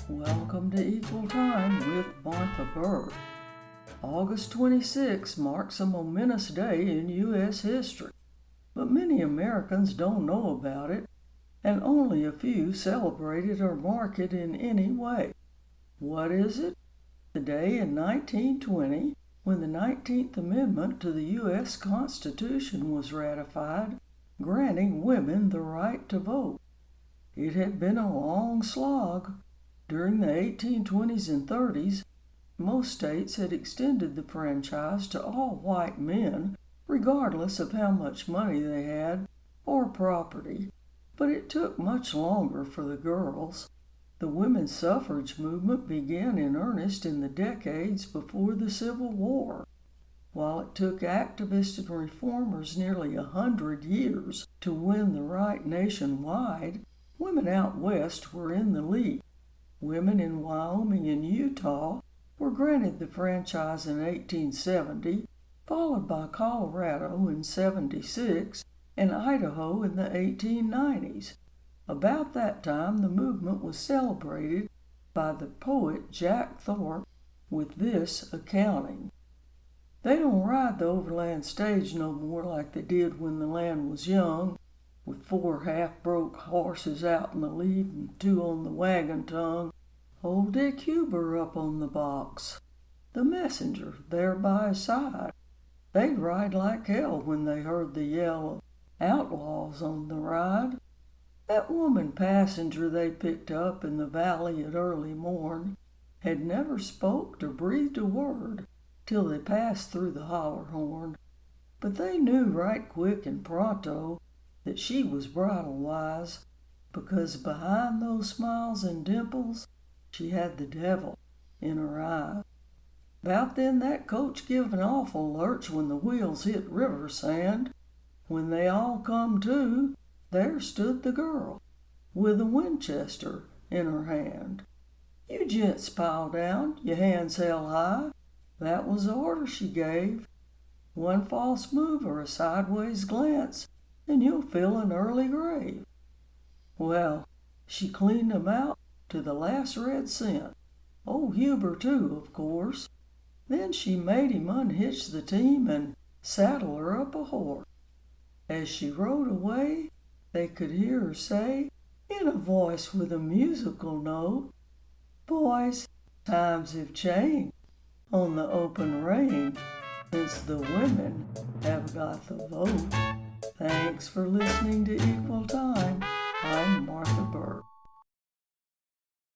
Welcome to Equal Time with Martha Burr. August 26 marks a momentous day in U.S. history, but many Americans don't know about it, and only a few celebrate it or mark it in any way. What is it? The day in 1920 when the 19th Amendment to the U.S. Constitution was ratified, granting women the right to vote. It had been a long slog. During the 1820s and 30s, most states had extended the franchise to all white men, regardless of how much money they had or property, but it took much longer for the girls. The women's suffrage movement began in earnest in the decades before the Civil War. While it took activists and reformers nearly 100 years to win the right nationwide, women out west were in the lead. Women in Wyoming and Utah were granted the franchise in 1870, followed by Colorado in 76 and Idaho in the 1890s. About that time, the movement was celebrated by the poet Jack Thorpe with this accounting. They don't ride the overland stage no more like they did when the land was young, with 4 half-broke horses out in the lead and 2 on the wagon tongue. Old Dick Huber up on the box, the messenger there by his side. They'd ride like hell when they heard the yell of outlaws on the ride. That woman passenger they picked up in the valley at early morn had never spoke or breathed a word till they passed through the holler horn. But they knew right quick and pronto that she was bridle wise, because behind those smiles and dimples she had the devil in her eye. 'Bout then that coach give an awful lurch when the wheels hit river sand. When they all come to, there stood the girl with a Winchester in her hand. "You gents pile down, your hands held high." That was the order she gave. One false move or a sideways glance, and you'll fill an early grave. Well, she cleaned 'em out to the last red cent. Old Huber too, of course. Then she made him unhitch the team and saddle her up a horse. As she rode away, they could hear her say, in a voice with a musical note, "Boys, times have changed on the open range since the women have got the vote." Thanks for listening to Equal Time. I'm Martha Burr.